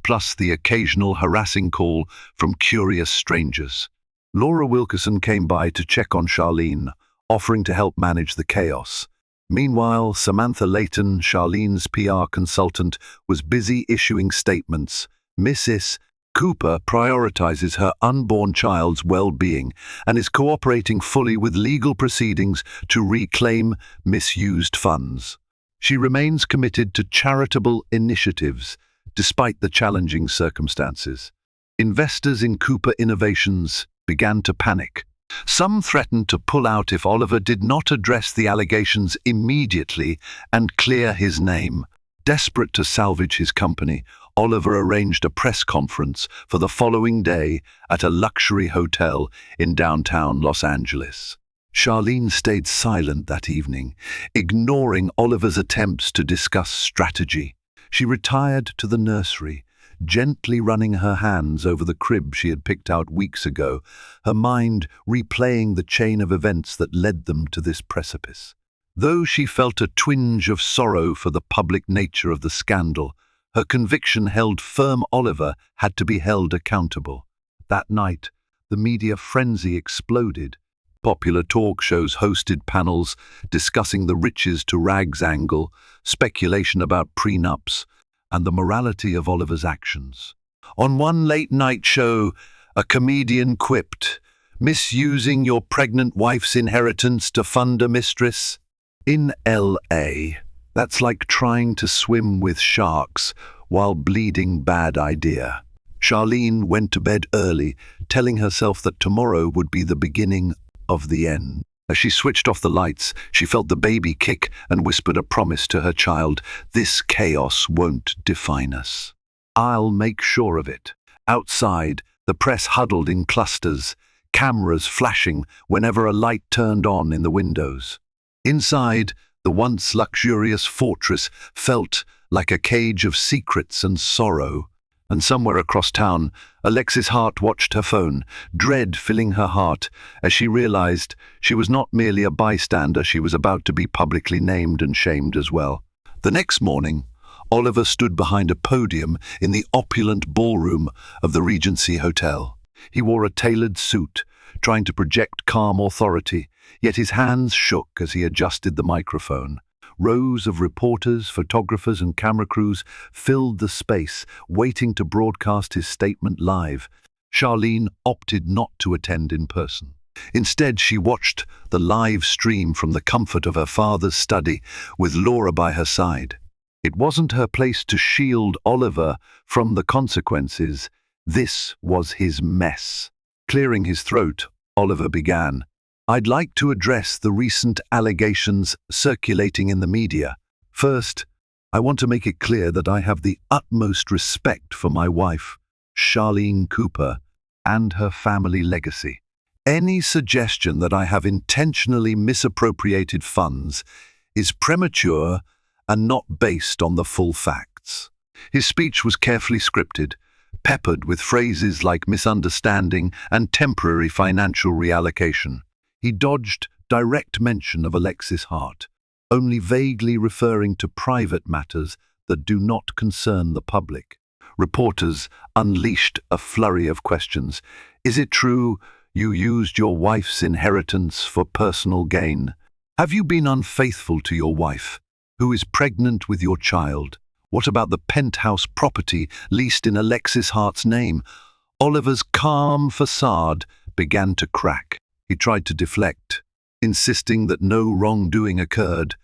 plus the occasional harassing call from curious strangers. Laura Wilkerson came by to check on Charlene, offering to help manage the chaos. Meanwhile, Samantha Layton, Charlene's PR consultant, was busy issuing statements. Mrs. Cooper prioritizes her unborn child's well-being and is cooperating fully with legal proceedings to reclaim misused funds. She remains committed to charitable initiatives, despite the challenging circumstances. Investors in Cooper Innovations began to panic. Some threatened to pull out if Oliver did not address the allegations immediately and clear his name. Desperate to salvage his company, Oliver arranged a press conference for the following day at a luxury hotel in downtown Los Angeles. Charlene stayed silent that evening, ignoring Oliver's attempts to discuss strategy. She retired to the nursery, gently running her hands over the crib she had picked out weeks ago, her mind replaying the chain of events that led them to this precipice. Though she felt a twinge of sorrow for the public nature of the scandal, her conviction held firm Oliver had to be held accountable. That night, the media frenzy exploded. Popular talk shows hosted panels discussing the riches to rags angle, speculation about prenups, and the morality of Oliver's actions. On one late-night show, a comedian quipped, "Misusing your pregnant wife's inheritance to fund a mistress? In LA, that's like trying to swim with sharks while bleeding. Bad idea." Charlene went to bed early, telling herself that tomorrow would be the beginning of the end. As she switched off the lights, she felt the baby kick and whispered a promise to her child: "This chaos won't define us. I'll make sure of it." Outside, the press huddled in clusters, cameras flashing whenever a light turned on in the windows. Inside, the once luxurious fortress felt like a cage of secrets and sorrow. And somewhere across town, Alexis Hart watched her phone, dread filling her heart as she realized she was not merely a bystander, she was about to be publicly named and shamed as well. The next morning, Oliver stood behind a podium in the opulent ballroom of the Regency Hotel. He wore a tailored suit, trying to project calm authority, yet his hands shook as he adjusted the microphone. Rows of reporters, photographers, and camera crews filled the space, waiting to broadcast his statement live. Charlene opted not to attend in person. Instead, she watched the live stream from the comfort of her father's study, with Laura by her side. It wasn't her place to shield Oliver from the consequences. This was his mess. Clearing his throat, Oliver began, "I'd like to address the recent allegations circulating in the media. First, I want to make it clear that I have the utmost respect for my wife, Charlene Cooper, and her family legacy. Any suggestion that I have intentionally misappropriated funds is premature and not based on the full facts." His speech was carefully scripted, peppered with phrases like misunderstanding and temporary financial reallocation. He dodged direct mention of Alexis Hart, only vaguely referring to private matters that do not concern the public. Reporters unleashed a flurry of questions. "Is it true you used your wife's inheritance for personal gain? Have you been unfaithful to your wife, who is pregnant with your child? What about the penthouse property leased in Alexis Hart's name?" Oliver's calm facade began to crack. He tried to deflect, insisting that no wrongdoing occurred,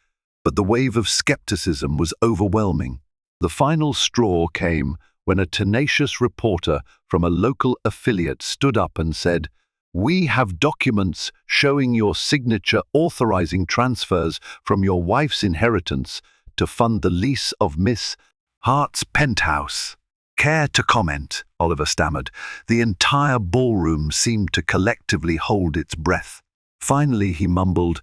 but the wave of skepticism was overwhelming. The final straw came when a tenacious reporter from a local affiliate stood up and said, "We have documents showing your signature authorizing transfers from your wife's inheritance to fund the lease of Miss Hart's penthouse." "Care to comment?" Oliver stammered. The entire ballroom seemed to collectively hold its breath. Finally he mumbled,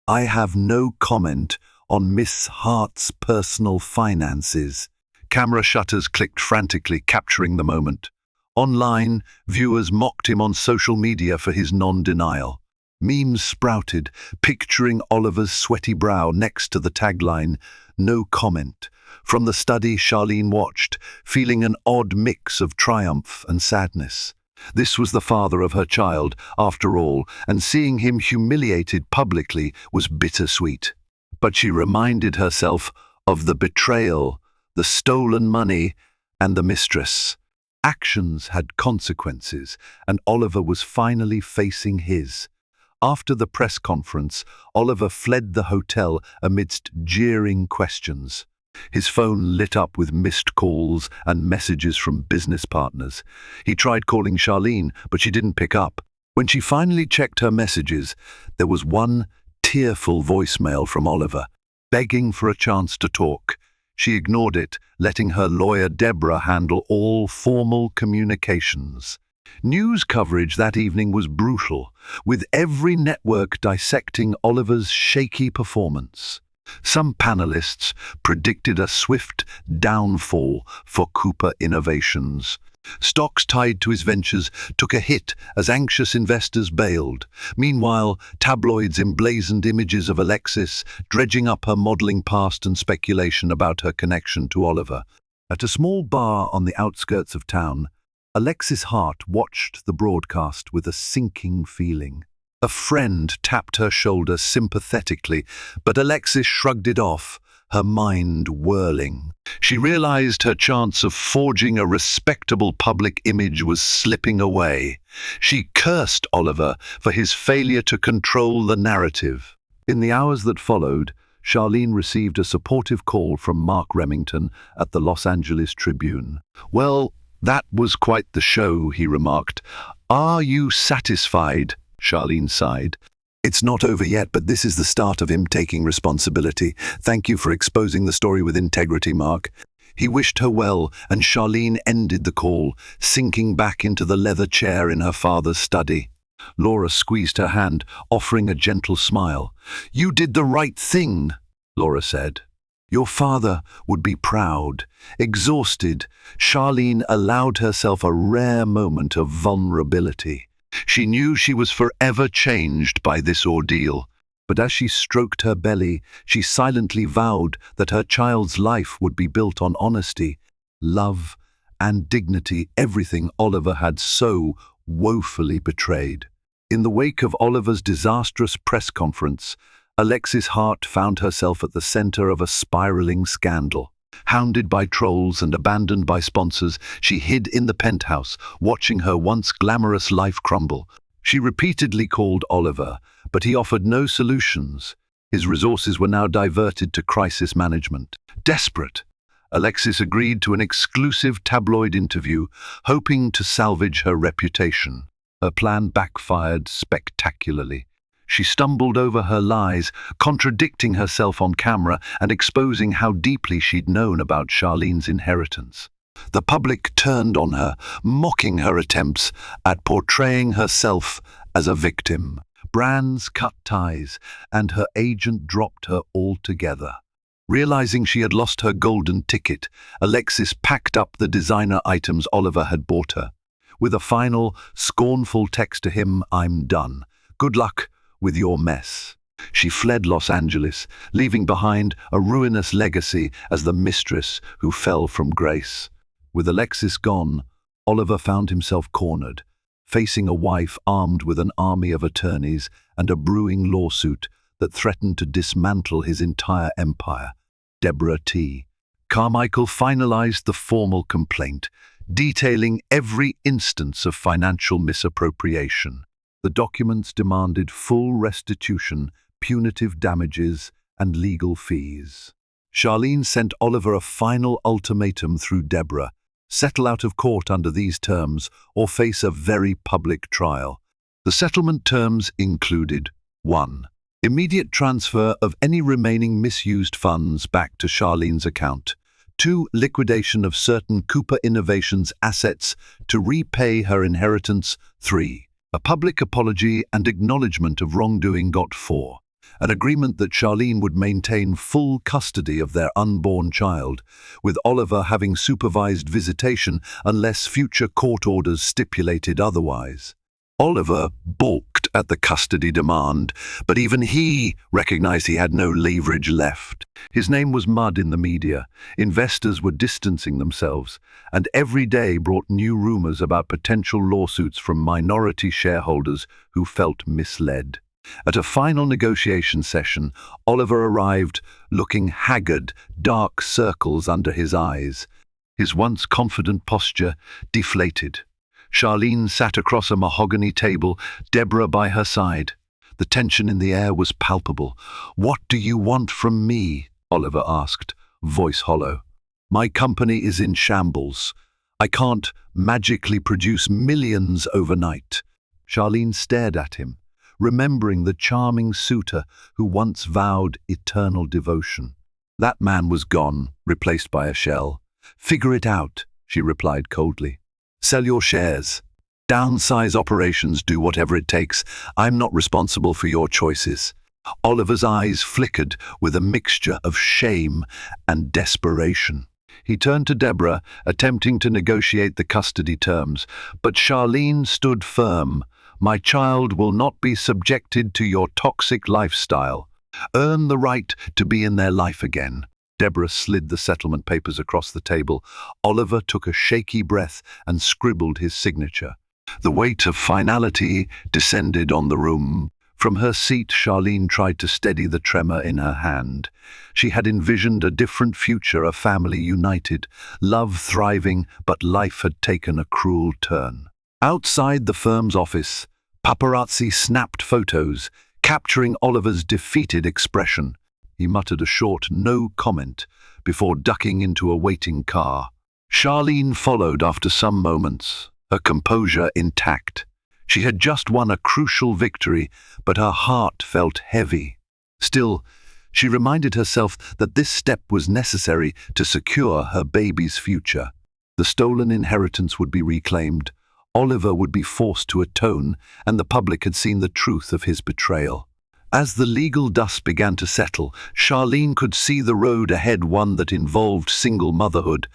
"I have no comment on Miss Hart's personal finances." Camera shutters clicked frantically, capturing the moment. Online, viewers mocked him on social media for his non-denial. Memes sprouted, picturing Oliver's sweaty brow next to the tagline, "No comment." From the study, Charlene watched, feeling an odd mix of triumph and sadness. This was the father of her child, after all, and seeing him humiliated publicly was bittersweet. But she reminded herself of the betrayal, the stolen money, and the mistress. Actions had consequences, and Oliver was finally facing his. After the press conference, Oliver fled the hotel amidst jeering questions. His phone lit up with missed calls and messages from business partners. He tried calling Charlene, but she didn't pick up. When she finally checked her messages, there was one tearful voicemail from Oliver, begging for a chance to talk. She ignored it, letting her lawyer Deborah handle all formal communications. News coverage that evening was brutal, with every network dissecting Oliver's shaky performance. Some panelists predicted a swift downfall for Cooper Innovations. Stocks tied to his ventures took a hit as anxious investors bailed. Meanwhile, tabloids emblazoned images of Alexis, dredging up her modeling past and speculation about her connection to Oliver. At a small bar on the outskirts of town, Alexis Hart watched the broadcast with a sinking feeling. A friend tapped her shoulder sympathetically, but Alexis shrugged it off, her mind whirling. She realized her chance of forging a respectable public image was slipping away. She cursed Oliver for his failure to control the narrative. In the hours that followed, Charlene received a supportive call from Mark Remington at the Los Angeles Tribune. "Well, that was quite the show," he remarked. "Are you satisfied?" Charlene sighed. "It's not over yet, but this is the start of him taking responsibility. Thank you for exposing the story with integrity, Mark." He wished her well, and Charlene ended the call, sinking back into the leather chair in her father's study. Laura squeezed her hand, offering a gentle smile. "You did the right thing," Laura said. "Your father would be proud." Exhausted, Charlene allowed herself a rare moment of vulnerability. She knew she was forever changed by this ordeal. But as she stroked her belly, she silently vowed that her child's life would be built on honesty, love, and dignity, everything Oliver had so woefully betrayed. In the wake of Oliver's disastrous press conference, Alexis Hart found herself at the center of a spiraling scandal. Hounded by trolls and abandoned by sponsors, she hid in the penthouse, watching her once glamorous life crumble. She repeatedly called Oliver, but he offered no solutions. His resources were now diverted to crisis management. Desperate, Alexis agreed to an exclusive tabloid interview, hoping to salvage her reputation. Her plan backfired spectacularly. She stumbled over her lies, contradicting herself on camera and exposing how deeply she'd known about Charlene's inheritance. The public turned on her, mocking her attempts at portraying herself as a victim. Brands cut ties, and her agent dropped her altogether. Realizing she had lost her golden ticket, Alexis packed up the designer items Oliver had bought her. With a final, scornful text to him, "I'm done. Good luck with your mess." She fled Los Angeles, leaving behind a ruinous legacy as the mistress who fell from grace. With Alexis gone, Oliver found himself cornered, facing a wife armed with an army of attorneys and a brewing lawsuit that threatened to dismantle his entire empire. Deborah T. Carmichael finalized the formal complaint, detailing every instance of financial misappropriation. The documents demanded full restitution, punitive damages, and legal fees. Charlene sent Oliver a final ultimatum through Deborah: settle out of court under these terms or face a very public trial. The settlement terms included: 1. Immediate transfer of any remaining misused funds back to Charlene's account. 2. Liquidation of certain Cooper Innovations assets to repay her inheritance. 3. A public apology and acknowledgement of wrongdoing. 4. An agreement that Charlene would maintain full custody of their unborn child, with Oliver having supervised visitation unless future court orders stipulated otherwise. Oliver balked at the custody demand, but even he recognized he had no leverage left. His name was mud in the media, investors were distancing themselves, and every day brought new rumors about potential lawsuits from minority shareholders who felt misled. At a final negotiation session, Oliver arrived looking haggard, dark circles under his eyes, his once confident posture deflated. Charlene sat across a mahogany table, Deborah by her side. The tension in the air was palpable. "What do you want from me?" Oliver asked, voice hollow. "My company is in shambles. I can't magically produce millions overnight." Charlene stared at him, remembering the charming suitor who once vowed eternal devotion. That man was gone, replaced by a shell. "Figure it out," she replied coldly. "Sell your shares. Downsize operations, do whatever it takes. I'm not responsible for your choices." Oliver's eyes flickered with a mixture of shame and desperation. He turned to Deborah, attempting to negotiate the custody terms, but Charlene stood firm. "My child will not be subjected to your toxic lifestyle. Earn the right to be in their life again." Deborah slid the settlement papers across the table. Oliver took a shaky breath and scribbled his signature. The weight of finality descended on the room. From her seat, Charlene tried to steady the tremor in her hand. She had envisioned a different future, a family united, love thriving, but life had taken a cruel turn. Outside the firm's office, paparazzi snapped photos, capturing Oliver's defeated expression. He muttered a short no comment before ducking into a waiting car. Charlene followed after some moments, her composure intact. She had just won a crucial victory, but her heart felt heavy. Still, she reminded herself that this step was necessary to secure her baby's future. The stolen inheritance would be reclaimed, Oliver would be forced to atone, and the public had seen the truth of his betrayal. As the legal dust began to settle, Charlene could see the road ahead, one that involved single motherhood,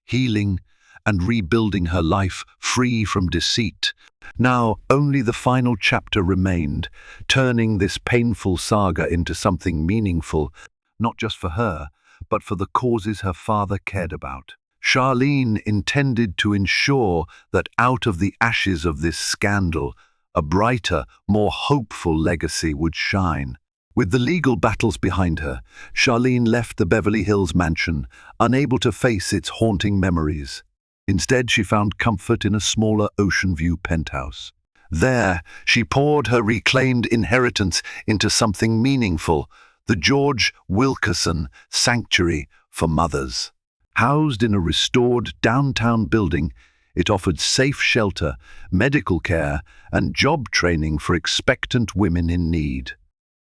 healing, and rebuilding her life free from deceit. Now, only the final chapter remained, turning this painful saga into something meaningful, not just for her, but for the causes her father cared about. Charlene intended to ensure that out of the ashes of this scandal, a brighter, more hopeful legacy would shine. With the legal battles behind her, Charlene left the Beverly Hills mansion, unable to face its haunting memories. Instead, she found comfort in a smaller Ocean View penthouse. There, she poured her reclaimed inheritance into something meaningful, the George Wilkerson Sanctuary for Mothers. Housed in a restored downtown building, it offered safe shelter, medical care, and job training for expectant women in need.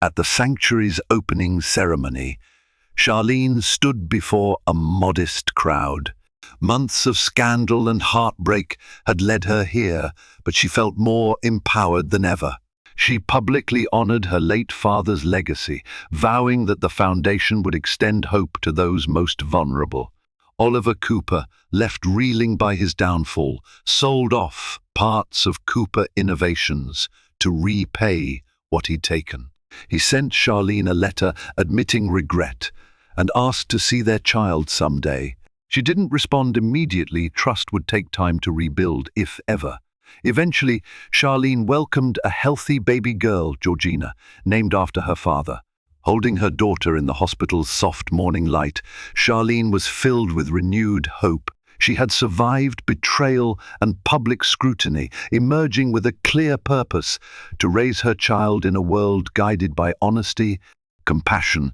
At the sanctuary's opening ceremony, Charlene stood before a modest crowd. Months of scandal and heartbreak had led her here, but she felt more empowered than ever. She publicly honored her late father's legacy, vowing that the foundation would extend hope to those most vulnerable. Oliver Cooper, left reeling by his downfall, sold off parts of Cooper Innovations to repay what he'd taken. He sent Charlene a letter admitting regret and asked to see their child someday. She didn't respond immediately. Trust would take time to rebuild, if ever. Eventually, Charlene welcomed a healthy baby girl, Georgina, named after her father. Holding her daughter in the hospital's soft morning light, Charlene was filled with renewed hope. She had survived betrayal and public scrutiny, emerging with a clear purpose to raise her child in a world guided by honesty, compassion,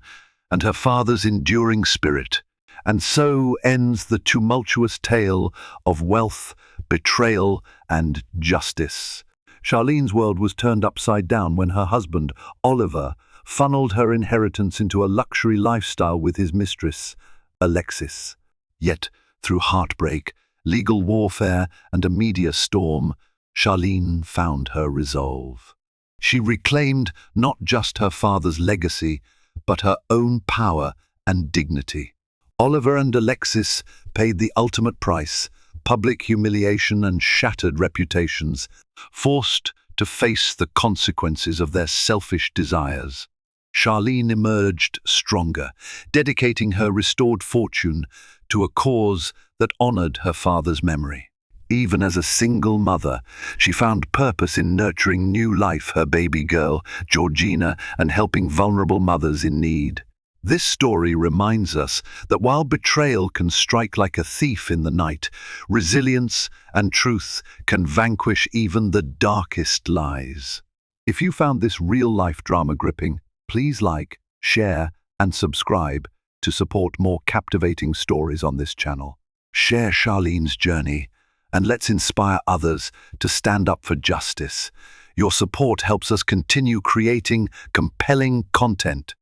and her father's enduring spirit. And so ends the tumultuous tale of wealth, betrayal, and justice. Charlene's world was turned upside down when her husband, Oliver, funneled her inheritance into a luxury lifestyle with his mistress, Alexis. Yet, through heartbreak, legal warfare, and a media storm, Charlene found her resolve. She reclaimed not just her father's legacy, but her own power and dignity. Oliver and Alexis paid the ultimate price, public humiliation and shattered reputations, forced to face the consequences of their selfish desires. Charlene emerged stronger, dedicating her restored fortune to a cause that honored her father's memory. Even as a single mother, she found purpose in nurturing new life, her baby girl, Georgina, and helping vulnerable mothers in need. This story reminds us that while betrayal can strike like a thief in the night, resilience and truth can vanquish even the darkest lies. If you found this real-life drama gripping, please like, share, and subscribe to support more captivating stories on this channel. Share Charlene's journey, and let's inspire others to stand up for justice. Your support helps us continue creating compelling content.